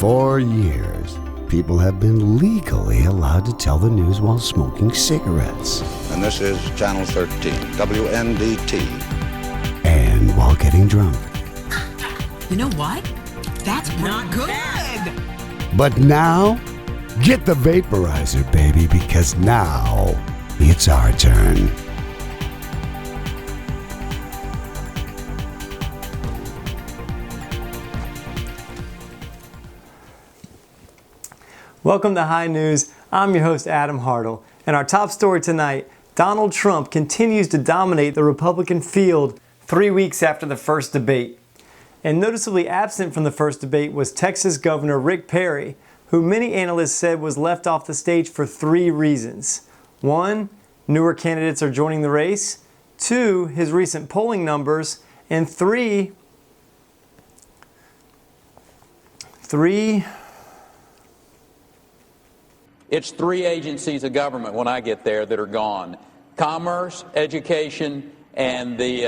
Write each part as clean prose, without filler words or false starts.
For years, people have been legally allowed to tell the news while smoking cigarettes. And this is Channel 13, WNDT. And while getting drunk. You know what? That's not good. But now, get the vaporizer, baby, because now it's our turn. Welcome to High News. I'm your host, Adam Hartle. And our top story tonight, Donald Trump continues to dominate the Republican field 3 weeks after the first debate. And noticeably absent from the first debate was Texas Governor Rick Perry, who many analysts said was left off the stage for 3 reasons. 1, newer candidates are joining the race. 2, his recent polling numbers. And 3, it's 3 agencies of government when I get there that are gone. Commerce, education, and the,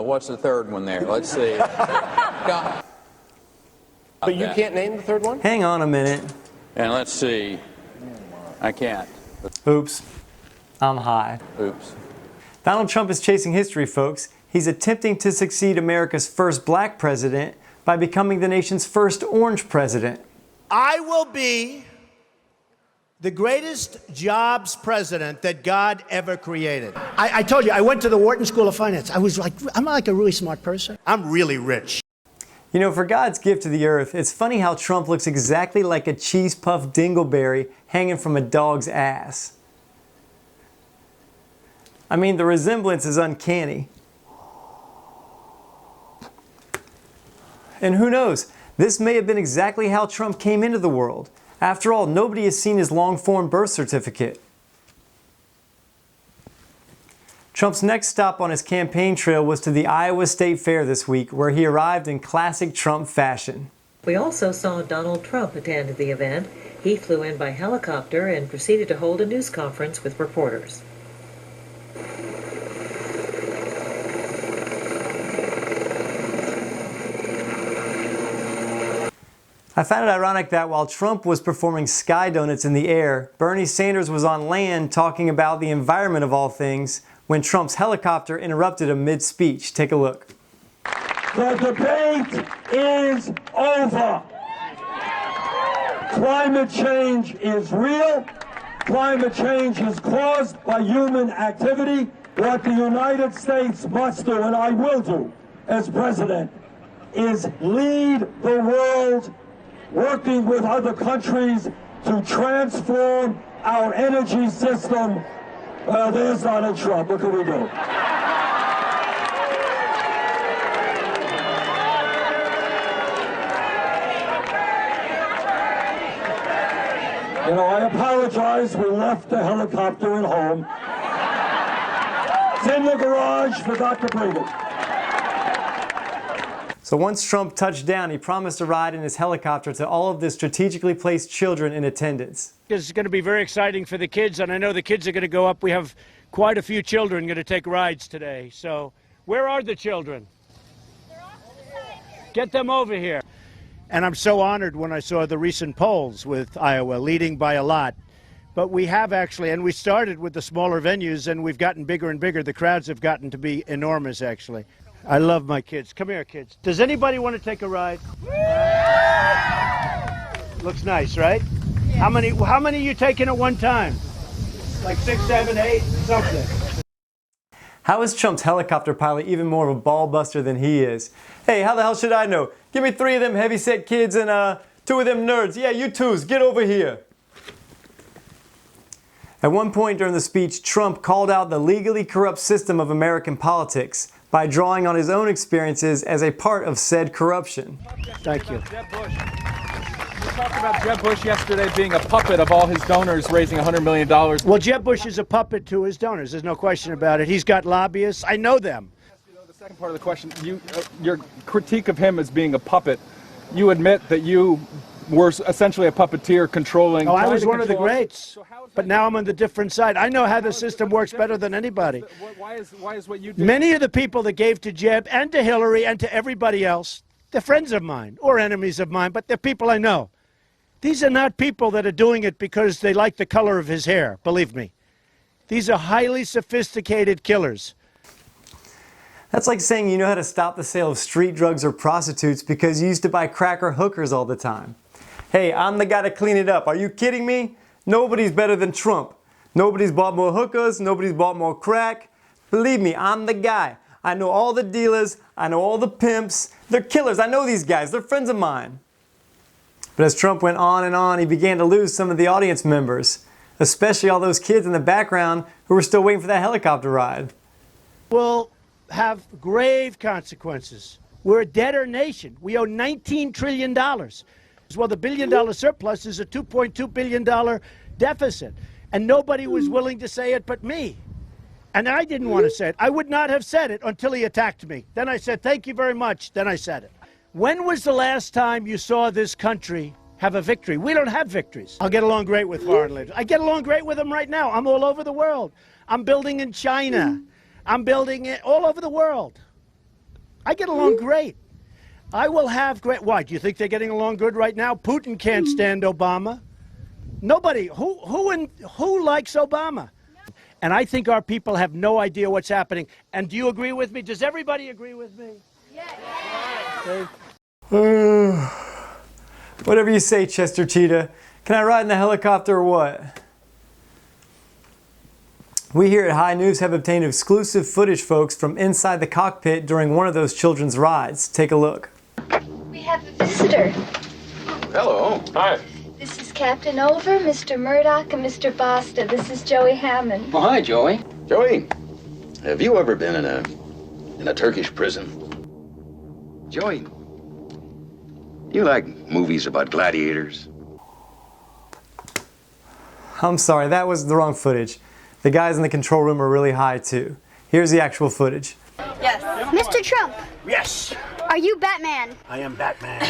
what's the third one there? Let's see. But you can't name the third one? Hang on a minute. And let's see. I can't. Oops. I'm high. Oops. Donald Trump is chasing history, folks. He's attempting to succeed America's first black president by becoming the nation's first orange president. I will be the greatest jobs president that God ever created. I told you, I went to the Wharton School of Finance. I'm like a really smart person. I'm really rich. You know, for God's gift to the earth, it's funny how Trump looks exactly like a cheese puff dingleberry hanging from a dog's ass. I mean, the resemblance is uncanny. And who knows, this may have been exactly how Trump came into the world. After all, nobody has seen his long-form birth certificate. Trump's next stop on his campaign trail was to the Iowa State Fair this week, where he arrived in classic Trump fashion. We also saw Donald Trump attend the event. He flew in by helicopter and proceeded to hold a news conference with reporters. I found it ironic that while Trump was performing sky donuts in the air, Bernie Sanders was on land talking about the environment of all things when Trump's helicopter interrupted him mid-speech. Take a look. The debate is over. Climate change is real. Climate change is caused by human activity. What the United States must do, and I will do as president, is lead the world working with other countries to transform our energy system. There's Donald Trump. What can we do? You know, I apologize. We left the helicopter at home. It's in the garage. Forgot to bring it. So once Trump touched down, he promised a ride in his helicopter to all of the strategically placed children in attendance. It's going to be very exciting for the kids, and I know the kids are going to go up. We have quite a few children going to take rides today. So where are the children? Get them over here. And I'm so honored when I saw the recent polls with Iowa leading by a lot. But we have actually, and we started with the smaller venues, and we've gotten bigger and bigger. The crowds have gotten to be enormous, actually. I love my kids. Come here, kids. Does anybody want to take a ride? Looks nice, right? Yeah. How many are you taking at one time? Like 6, 7, 8, something. How is Trump's helicopter pilot even more of a ball buster than he is? Hey, how the hell should I know? Give me 3 of them heavyset kids and 2 of them nerds. Yeah, you twos, get over here. At one point during the speech, Trump called out the legally corrupt system of American politics by drawing on his own experiences as a part of said corruption. Thank you. Jeb Bush. You talked about Jeb Bush yesterday being a puppet of all his donors raising $100 million. Well, Jeb Bush is a puppet to his donors. There's no question about it. He's got lobbyists. I know them. The second part of the question, your critique of him as being a puppet, you admit that you were essentially a puppeteer controlling. Oh, I was one of the greats. But now I'm on the different side. I know how the system works better than anybody. Why is what you do? Many of the people that gave to Jeb and to Hillary and to everybody else They're friends of mine or enemies of mine, but they're people I know. These are not people that are doing it because they like the color of his hair, believe me. These are highly sophisticated killers. That's like saying you know how to stop the sale of street drugs or prostitutes because you used to buy crack or hookers all the time. Hey, I'm the guy to clean it up. Are you kidding me? Nobody's better than Trump. Nobody's bought more hookers. Nobody's bought more crack. Believe me, I'm the guy. I know all the dealers. I know all the pimps. They're killers. I know these guys. They're friends of mine. But as Trump went on and on, he began to lose some of the audience members, especially all those kids in the background who were still waiting for that helicopter ride. Will have grave consequences. We're a debtor nation. We owe $19 trillion. Well, the billion-dollar surplus is a $2.2 billion deficit. And nobody was willing to say it but me. And I didn't want to say it. I would not have said it until he attacked me. Then I said, thank you very much. Then I said it. When was the last time you saw this country have a victory? We don't have victories. I'll get along great with foreign leaders. I get along great with them right now. I'm all over the world. I'm building in China. I'm building it all over the world. I get along great. I will have great... Why? Do you think they're getting along good right now? Putin can't stand Obama. Nobody. Who likes Obama? And I think our people have no idea what's happening. And do you agree with me? Does everybody agree with me? Yes. Whatever you say, Chester Cheetah. Can I ride in the helicopter or what? We here at High News have obtained exclusive footage, folks, from inside the cockpit during one of those children's rides. Take a look. We have a visitor. Hello. Hi. This is Captain Oliver, Mr. Murdoch, and Mr. Basta. This is Joey Hammond. Oh, hi, Joey. Joey, have you ever been in a Turkish prison? Joey, do you like movies about gladiators? I'm sorry, that was the wrong footage. The guys in the control room are really high too. Here's the actual footage. Yes. Mr. Trump. Yes. Are you Batman? I am Batman.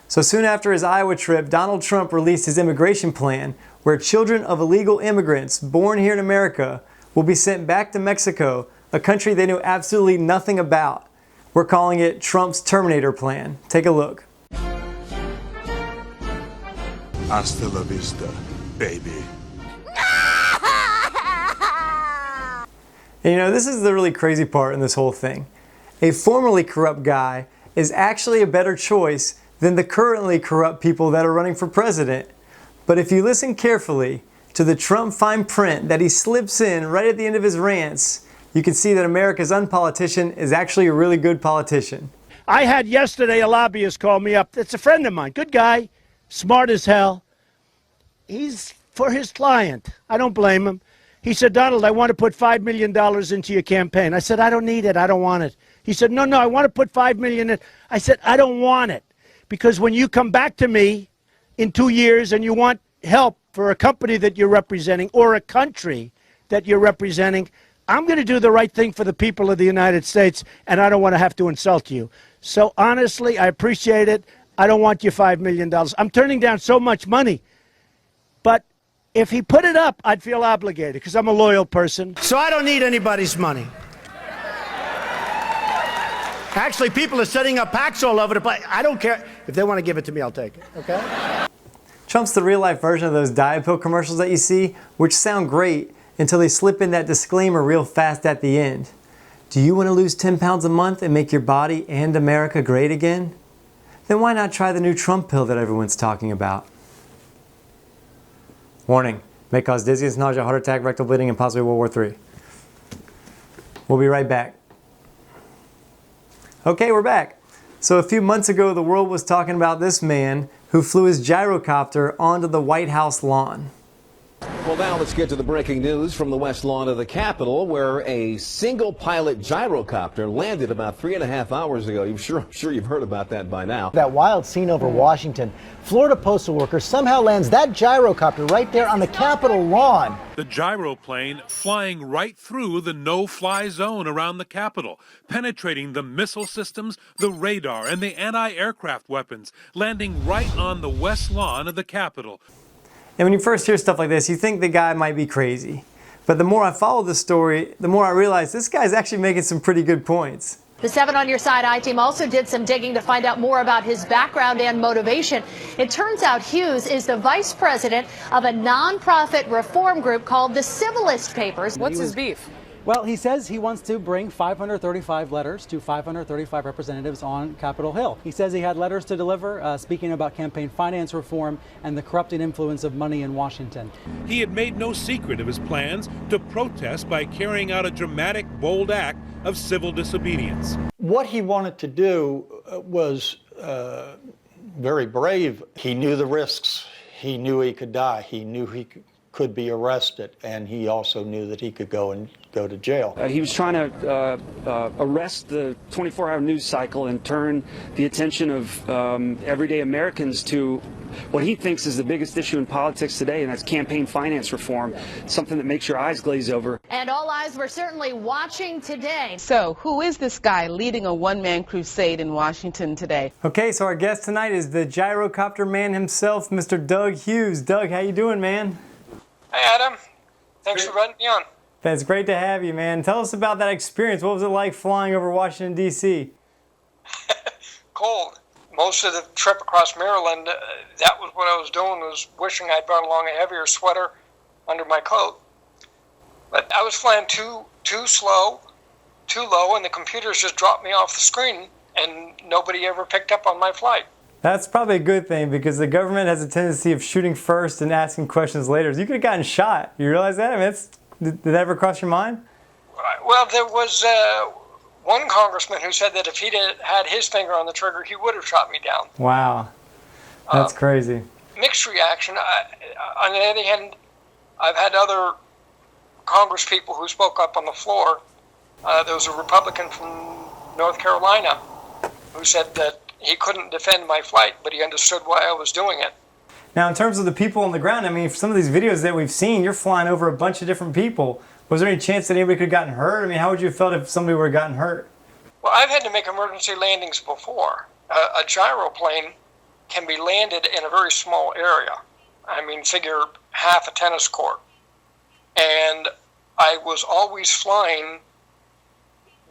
So soon after his Iowa trip, Donald Trump released his immigration plan where children of illegal immigrants born here in America will be sent back to Mexico, a country they know absolutely nothing about. We're calling it Trump's Terminator Plan. Take a look. Hasta la vista, baby. And you know, this is the really crazy part in this whole thing. A formerly corrupt guy is actually a better choice than the currently corrupt people that are running for president. But if you listen carefully to the Trump fine print that he slips in right at the end of his rants, you can see that America's unpolitician is actually a really good politician. I had yesterday a lobbyist call me up. It's a friend of mine. Good guy. Smart as hell. He's for his client. I don't blame him. He said, Donald, I want to put $5 million into your campaign. I said, I don't need it. I don't want it. He said, no, I want to put $5 million in. I said, I don't want it. Because when you come back to me in 2 years and you want help for a company that you're representing or a country that you're representing, I'm going to do the right thing for the people of the United States, and I don't want to have to insult you. So honestly, I appreciate it. I don't want your $5 million. I'm turning down so much money. But if he put it up, I'd feel obligated because I'm a loyal person. So I don't need anybody's money. Actually, people are setting up PACs all over the place. I don't care. If they want to give it to me, I'll take it, okay? Trump's the real-life version of those diet pill commercials that you see, which sound great until they slip in that disclaimer real fast at the end. Do you want to lose 10 pounds a month and make your body and America great again? Then why not try the new Trump pill that everyone's talking about? Warning, may cause dizziness, nausea, heart attack, rectal bleeding, and possibly World War III. We'll be right back. Okay, we're back. So a few months ago, the world was talking about this man who flew his gyrocopter onto the White House lawn. Well, now let's get to the breaking news from the west lawn of the Capitol, where a single-pilot gyrocopter landed about 3.5 hours ago. I'm sure you've heard about that by now. That wild scene over Washington. Florida postal worker somehow lands that gyrocopter right there on the Capitol lawn. The gyroplane flying right through the no-fly zone around the Capitol, penetrating the missile systems, the radar, and the anti-aircraft weapons, landing right on the west lawn of the Capitol. And when you first hear stuff like this, you think the guy might be crazy. But the more I follow the story, the more I realize this guy's actually making some pretty good points. The 7 on Your Side I-Team also did some digging to find out more about his background and motivation. It turns out Hughes is the vice president of a nonprofit reform group called the Civilist Papers. What's his beef? Well, he says he wants to bring 535 letters to 535 representatives on Capitol Hill. He says he had letters to deliver, speaking about campaign finance reform and the corrupting influence of money in Washington. He had made no secret of his plans to protest by carrying out a dramatic, bold act of civil disobedience. What he wanted to do was very brave. He knew the risks. He knew he could die. He knew he could be arrested, and he also knew that he could go to jail. He was trying to arrest the 24-hour news cycle and turn the attention of everyday Americans to what he thinks is the biggest issue in politics today, and that's campaign finance reform, something that makes your eyes glaze over. And all eyes were certainly watching today. So, who is this guy leading a one-man crusade in Washington today? Okay, so our guest tonight is the gyrocopter man himself, Mr. Doug Hughes. Doug, how you doing, man? Hey, Adam. Thanks for letting me on. It's great to have you, man. Tell us about that experience. What was it like flying over Washington, D.C.? Cold. Most of the trip across Maryland, that was what I was doing, was wishing I'd brought along a heavier sweater under my coat. But I was flying too slow, too low, and the computers just dropped me off the screen, and nobody ever picked up on my flight. That's probably a good thing, because the government has a tendency of shooting first and asking questions later. You could have gotten shot. You realize that? I mean, did that ever cross your mind? Well, there was one congressman who said that if he'd had his finger on the trigger, he would have shot me down. Wow. That's crazy. Mixed reaction. On the other hand, I've had other Congress people who spoke up on the floor. There was a Republican from North Carolina who said that he couldn't defend my flight, but he understood why I was doing it. Now, in terms of the people on the ground, I mean, for some of these videos that we've seen, you're flying over a bunch of different people. Was there any chance that anybody could have gotten hurt? I mean, how would you have felt if somebody would have gotten hurt? Well, I've had to make emergency landings before. A gyroplane can be landed in a very small area. I mean, figure half a tennis court. And I was always flying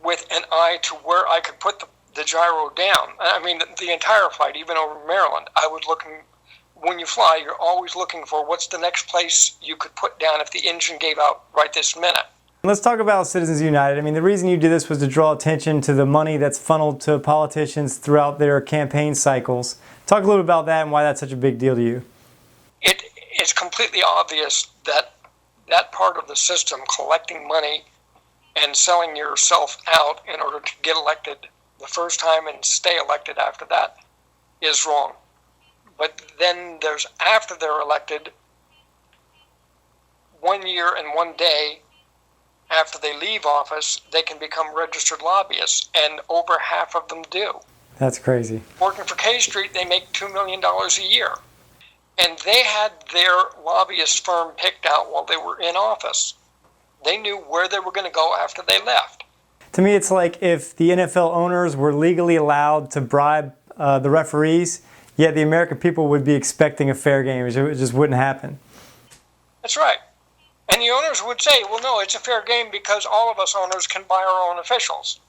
with an eye to where I could put the gyro down. I mean, the entire flight, even over Maryland, I was looking. When you fly, you're always looking for what's the next place you could put down if the engine gave out right this minute. Let's talk about Citizens United. I mean, the reason you did this was to draw attention to the money that's funneled to politicians throughout their campaign cycles. Talk a little about that and why that's such a big deal to you. It's completely obvious that that part of the system, collecting money and selling yourself out in order to get elected the first time and stay elected after that, is wrong. But then there's, after they're elected, 1 year and 1 day after they leave office, they can become registered lobbyists, and over half of them do. That's crazy. Working for K Street, they make $2 million a year. And they had their lobbyist firm picked out while they were in office. They knew where they were going to go after they left. To me, it's like if the NFL owners were legally allowed to bribe the referees, yet the American people would be expecting a fair game. It just wouldn't happen. That's right. And the owners would say, well, no, it's a fair game because all of us owners can buy our own officials.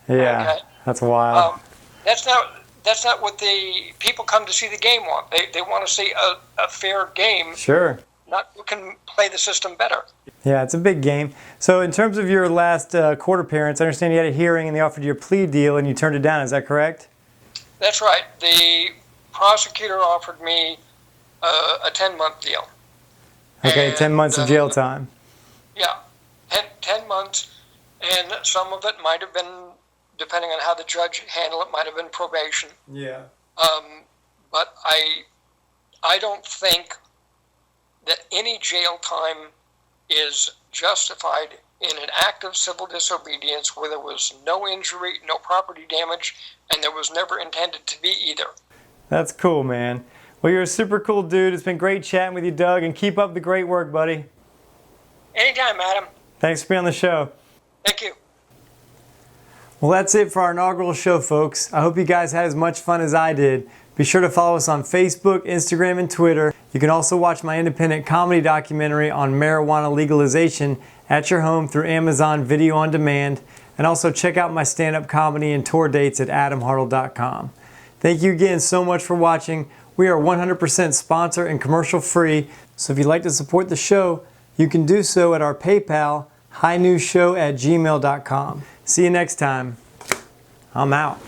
Yeah, okay? That's wild. That's not what the people come to see the game want. They want to see a fair game. Sure. Not who can play the system better. Yeah, it's a big game. So in terms of your last court appearance, I understand you had a hearing and they offered you a plea deal and you turned it down. Is that correct? That's right. The prosecutor offered me a 10-month deal. Okay, and 10 months of jail time. Yeah, 10 months, and some of it might have been, depending on how the judge handled it, might have been probation. Yeah. But I don't think that any jail time is justified in an act of civil disobedience where there was no injury, no property damage, and there was never intended to be either. That's cool, man. Well, you're a super cool dude. It's been great chatting with you, Doug, and keep up the great work, buddy. Anytime, Adam. Thanks for being on the show. Thank you. Well, that's it for our inaugural show, folks. I hope you guys had as much fun as I did. Be sure to follow us on Facebook, Instagram, and Twitter. You can also watch my independent comedy documentary on marijuana legalization at your home through Amazon Video on Demand. And also check out my stand-up comedy and tour dates at adamhartle.com. Thank you again so much for watching. We are 100% sponsor and commercial free, so if you'd like to support the show, you can do so at our PayPal, highnewsshow@gmail.com. See you next time. I'm out.